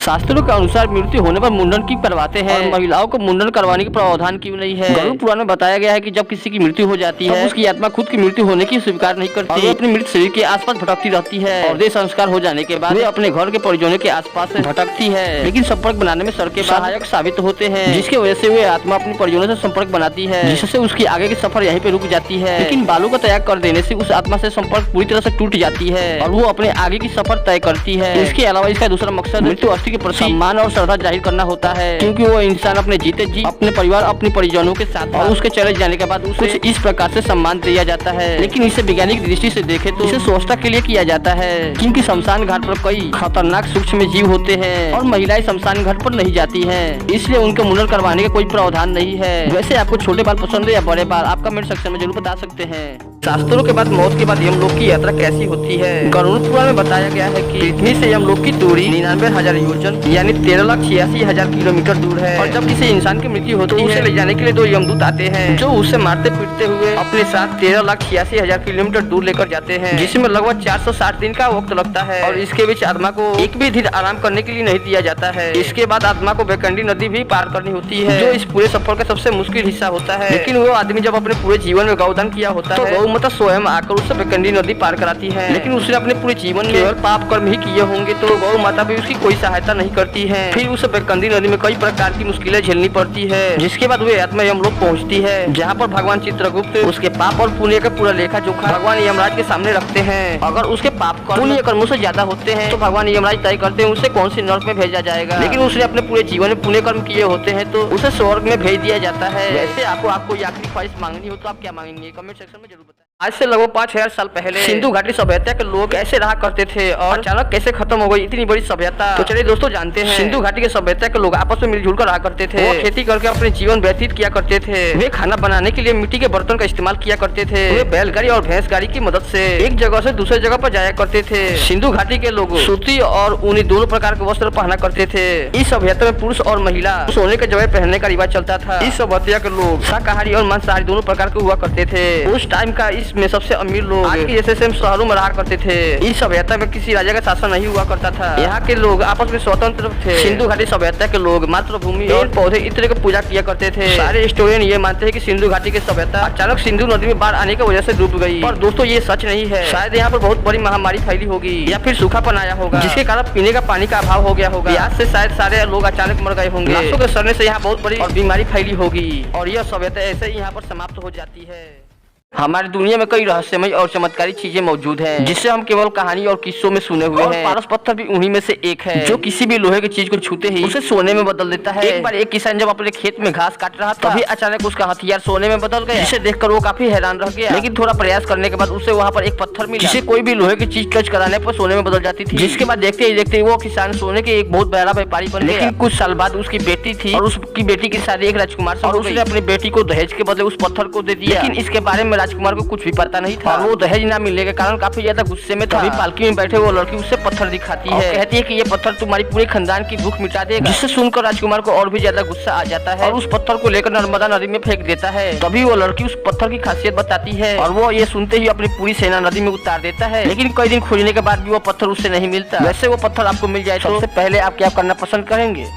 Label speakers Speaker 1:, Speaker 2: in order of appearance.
Speaker 1: शास्त्रों के अनुसार मृत्यु होने पर मुंडन क्यों करवाते हैं और महिलाओं को मुंडन करवाने के प्रावधान क्यों नहीं है। गरुड़ पुराण में बताया गया है कि जब किसी की मृत्यु हो जाती है उसकी आत्मा खुद की मृत्यु होने की स्वीकार नहीं करती और अपने मृत शरीर के आसपास भटकती रहती है और देह संस्कार हो जाने के बाद वे अपने घर के परिजनों के आसपास भटकती है, लेकिन संपर्क बनाने में सड़कें सहायक साबित होते हैं, जिसकी वजह से वे आत्मा अपने परिजनों से संपर्क बनाती है, जिससे उसकी आगे की सफर यहीं पे रुक जाती है। लेकिन बालों का त्याग कर देने से उस आत्मा से संपर्क पूरी तरह से टूट जाती है और वो अपने आगे की सफर तय करती है। इसके अलावा इसका दूसरा मकसद मृत्यु अस्थि के प्रति सम्मान और श्रद्धा जाहिर करना होता है, क्योंकि वो इंसान अपने जीते जी अपने परिवार अपने परिजनों के साथ और उसके चले जाने के बाद उसे इस प्रकार से सम्मान दिया जाता है। लेकिन इसे वैज्ञानिक दृष्टि से देखें तो इसे स्वच्छता के लिए किया जाता है, क्योंकि शमशान घाट पर कई खतरनाक सूक्ष्म जीव होते हैं और महिलाएं शमशान घाट पर नहीं जाती हैं, इसलिए उनके मुंडन करवाने का कोई प्रावधान नहीं है। वैसे आपको छोटे बाल पसंद है या बड़े बाल, आप कमेंट सेक्शन में जरूर बता सकते हैं। शास्त्रों के बाद मौत के बाद यमलोक की यात्रा कैसी होती है। गरुड़ पुराण में बताया गया है कि पृथ्वी से यमलोक की दूरी 99,000 योजन यानी 13,86,000 किलोमीटर दूर है और जब किसी इंसान की मृत्यु होती है उसे ले जाने के लिए 2 यमदूत आते हैं जो उसे मारते पीटते हुए अपने साथ 13,86,000 किलोमीटर दूर लेकर जाते हैं, जिसमें लगभग 460 दिन का वक्त लगता है और इसके बीच आत्मा को एक भी दिन आराम करने के लिए नहीं दिया जाता है। इसके बाद आत्मा को बेकंडी नदी भी पार करनी होती है जो इस पूरे सफर का सबसे मुश्किल हिस्सा होता है। लेकिन वो आदमी जब अपने पूरे जीवन में गौदान किया होता है तो गौ माता स्वयं आकर उसे बेकंडी नदी पार कराती है, लेकिन उसने अपने पूरे जीवन में केवल पाप कर्म ही किए होंगे तो गौ माता भी उसकी कोई सहायता नहीं करती है। फिर उसे बेकंडी नदी में कई प्रकार की मुश्किलें झेलनी पड़ती है, जिसके बाद वे आत्मा यमलोक पहुंचती है, जहां पर भगवान चित्रगुप्त उसके पाप और पुण्य का पूरा लेखा जोखा भगवान यमराज के सामने रखते हैं। अगर उसके पाप पुण्य कर्मों से ज्यादा होते हैं तो भगवान यमराज तय करते हैं उसे कौन सी नरक में भेजा जाएगा, लेकिन उसने अपने पूरे जीवन में पुण्य कर्म किए होते हैं तो उसे स्वर्ग में भेज दिया जाता है। वैसे आपको आखिरी ख्वाहिश मांगनी हो तो आप क्या मांगेंगे, कमेंट सेक्शन में जरूर बताएं। आज से लगभग 5,000 साल पहले सिंधु घाटी सभ्यता के लोग कैसे रहा करते थे और अचानक कैसे खत्म हो गई इतनी बड़ी सभ्यता। तो चलिए दोस्तों जानते हैं। सिंधु घाटी के सभ्यता के लोग आपस में मिलजुल कर रहा करते थे, वो खेती करके अपने जीवन व्यतीत किया करते थे, वे खाना बनाने के लिए मिट्टी के बर्तन का इस्तेमाल किया करते थे, वे बैलगाड़ी और भैंस गाड़ी की मदद से एक जगह से दूसरे जगह पर जाया करते थे। सिंधु घाटी के लोग सूती और ऊनी दोनों प्रकार के वस्त्र पहना करते थे। इस सभ्यता में पुरुष और महिला सोने के जगह पहनने का रिवाज चलता था। इस सभ्यता के लोग शाकाहारी और मांसाहारी दोनों प्रकार के हुआ करते थे। उस टाइम का इसमें सबसे अमीर लोग आज के जैसे सेम शहरों में रहा करते थे। इस सभ्यता में किसी राजा का शासन नहीं हुआ करता था, यहाँ के लोग आपस में स्वतंत्र थे। सिंधु घाटी सभ्यता के लोग मातृभूमि और पौधे इत्र की पूजा किया करते थे। सारे हिस्टोरियन ये मानते हैं कि सिंधु घाटी की सभ्यता अचानक सिंधु नदी में बाढ़ आने की वजह से डूब गई, पर दोस्तों ये सच नहीं है। शायद यहाँ पर बहुत बड़ी महामारी फैली होगी या फिर सूखापन आया होगा, जिसके कारण पीने का पानी का अभाव हो गया होगा। यहाँ से शायद सारे लोग अचानक मर गए होंगे, लाशों के सड़ने से यहाँ बहुत बड़ी और बीमारी फैली होगी और यह सभ्यता ऐसे ही यहाँ पर समाप्त हो जाती है। हमारी दुनिया में कई रहस्यमय और चमत्कारी चीजें मौजूद हैं, जिसे हम केवल कहानी और किस्सों में सुने हुए हैं। पारस पत्थर भी उन्हीं में से एक है, जो किसी भी लोहे की चीज को छूते ही उसे सोने में बदल देता है। एक बार एक किसान जब अपने खेत में घास काट रहा था, तभी अचानक उसका हथियार सोने में बदल गया, जिसे देखकर वो काफी हैरान रह गया। लेकिन थोड़ा प्रयास करने के बाद उसे वहाँ पर एक पत्थर मिला, जिसे कोई भी लोहे की चीज टच कराने पर सोने में बदल जाती थी। जिसके बाद देखते ही देखते वो किसान सोने के एक बहुत बड़ा व्यापारी बन गया। लेकिन कुछ साल बाद उसकी बेटी थी और उसकी बेटी की शादी एक राजकुमार से, और उसने अपनी बेटी को दहेज के बदले उस पत्थर को दे दिया। लेकिन इसके बारे में राजकुमार को कुछ भी पता नहीं था और वो दहेज ना मिलने के कारण काफी ज्यादा गुस्से में था। अभी पालकी में बैठे वो लड़की उससे पत्थर दिखाती है, कहती है कि ये पत्थर तुम्हारी पूरे खानदान की भूख मिटा देगा, जिससे सुनकर राजकुमार को और भी ज्यादा गुस्सा आ जाता है और उस पत्थर को लेकर नर्मदा नदी में फेंक देता है। तभी वो लड़की उस पत्थर की खासियत बताती है और वो ये सुनते ही अपनी पूरी सेना नदी में उतार देता है। लेकिन कई दिन खोजने के बाद भी वो पत्थर उससे नहीं मिलता। वैसे वो पत्थर आपको मिल जाए तो सबसे पहले आप क्या करना पसंद करेंगे?